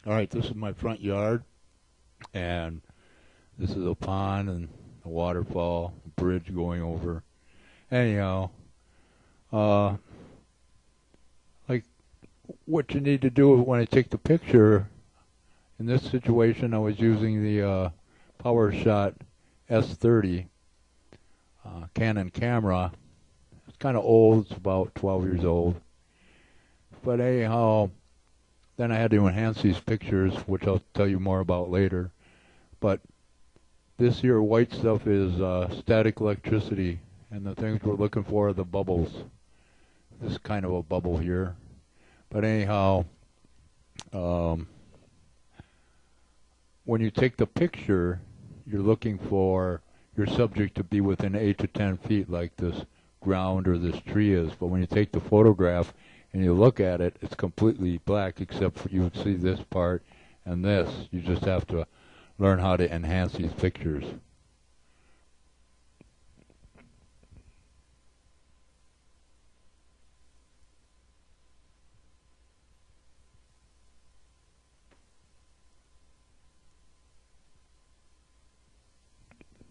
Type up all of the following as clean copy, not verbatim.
All right, this is my front yard, and this is a pond and a waterfall, a bridge going over. Anyhow, uh, like what you need to do when I take the picture, in this situation I was using the PowerShot S30 Canon camera. It's kind of old, it's about 12 years old. But anyhow, then I had to enhance these pictures, which I'll tell you more about later. But this here white stuff is static electricity, and the things we're looking for are the bubbles. This is kind of a bubble here. But anyhow, um, when you take the picture, you're looking for your subject to be within 8 to 10 feet like this ground or this tree is. But when you take the photograph and you look at it, it's completely black except for you would see this part and this. You just have to learn how to enhance these pictures.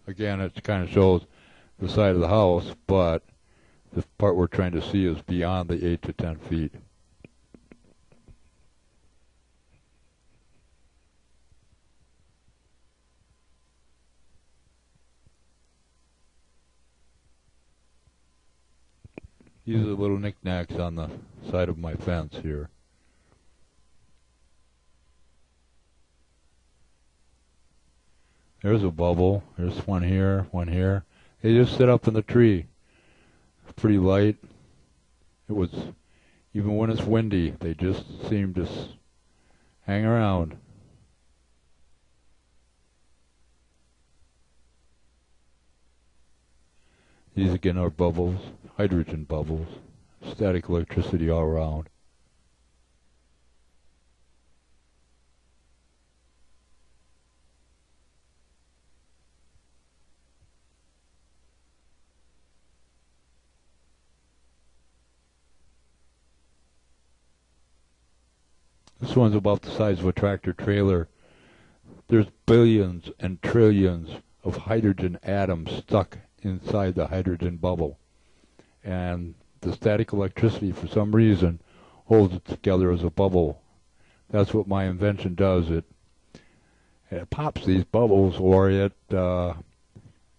Again, it kind of shows the side of the house, but the part we're trying to see is beyond the 8 to 10 feet. These are the little knickknacks on the side of my fence here. There's a bubble. There's one here, one here. They just sit up in the tree. It's pretty light. It was, even when it's windy, they just seem to hang around. These again are bubbles, hydrogen bubbles, static electricity all around. This one's about the size of a tractor trailer. There's billions and trillions of hydrogen atoms stuck inside the hydrogen bubble. And the static electricity, for some reason, holds it together as a bubble. That's what my invention does. It pops these bubbles, or it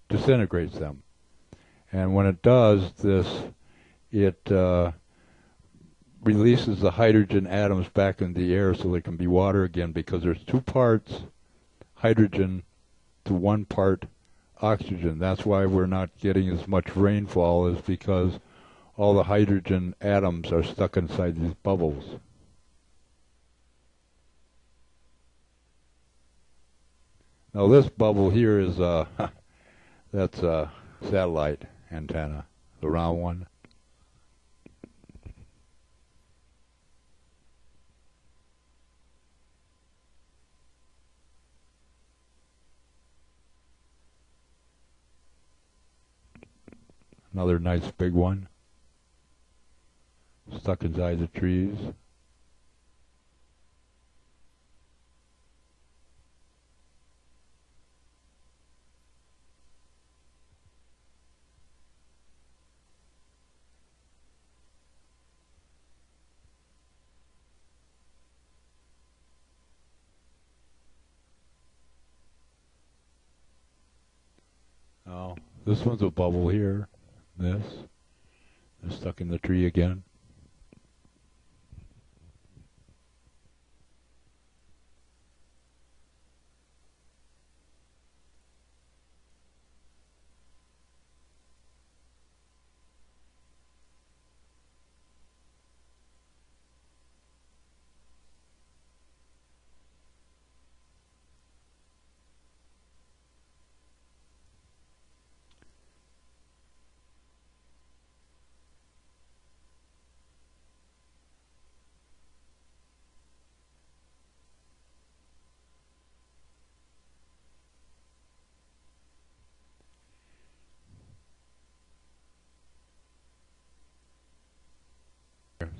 disintegrates them. And when it does this, it releases the hydrogen atoms back in the air so there can be water again, because there's 2 parts hydrogen to 1 part oxygen. That's why we're not getting as much rainfall, is because all the hydrogen atoms are stuck inside these bubbles. Now this bubble here is that's a satellite antenna, the round one. Another nice big one, stuck inside the trees. Oh, this one's a bubble here. This is stuck in the tree again.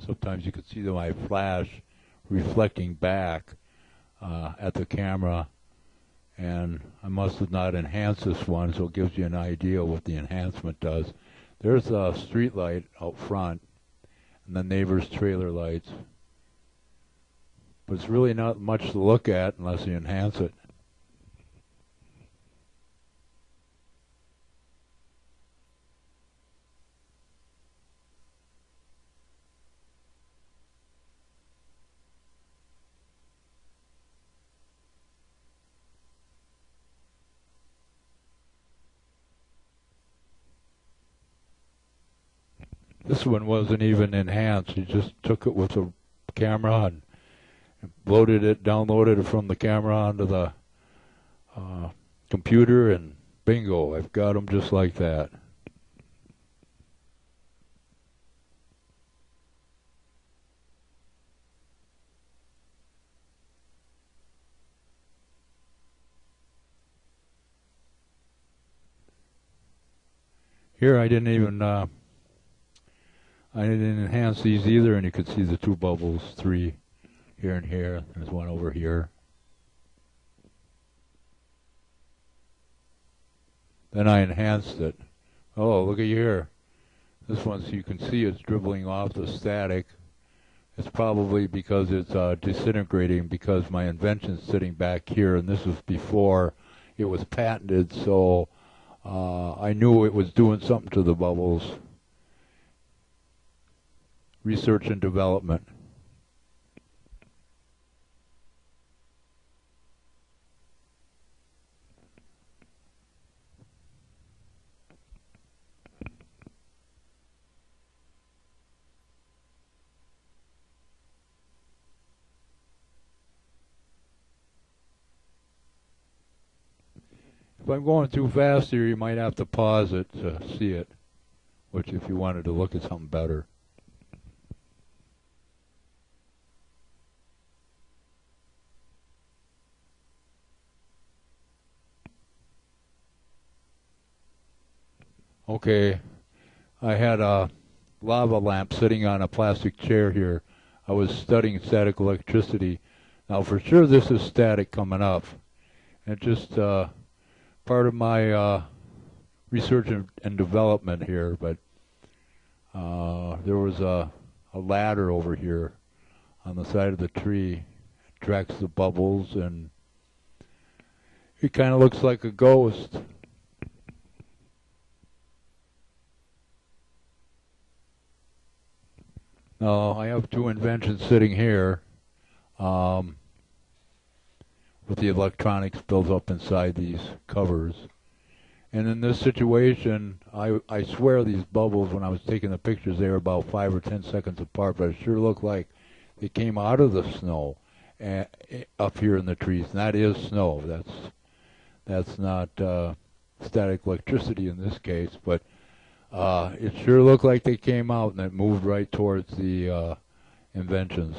Sometimes you can see my flash reflecting back at the camera, and I must have not enhanced this one, so it gives you an idea what the enhancement does. There's a street light out front, and the neighbor's trailer lights. But it's really not much to look at unless you enhance it. This one wasn't even enhanced. You just took it with a camera and loaded it, downloaded it from the camera onto the computer, and bingo, I've got them just like that. Here I didn't enhance these either, and you could see the two bubbles, three here and here. There's one over here. Then I enhanced it. Oh, look at here. This one, so you can see it's dribbling off the static. It's probably because it's disintegrating, because my invention's sitting back here, and this was before it was patented, so I knew it was doing something to the bubbles. Research and development. If I'm going too fast here, you might have to pause it to see it, which if you wanted to look at something better. Okay, I had a lava lamp sitting on a plastic chair here. I was studying static electricity. Now for sure this is static coming up. And just part of my research and development here, but there was a ladder over here on the side of the tree. It tracks the bubbles, and it kind of looks like a ghost. Now I have two inventions sitting here with the electronics built up inside these covers. And in this situation, I swear these bubbles, when I was taking the pictures, they were about 5 or 10 seconds apart, but it sure looked like they came out of the snow up here in the trees. And that is snow. That's not static electricity in this case, but it sure looked like they came out and it moved right towards the inventions.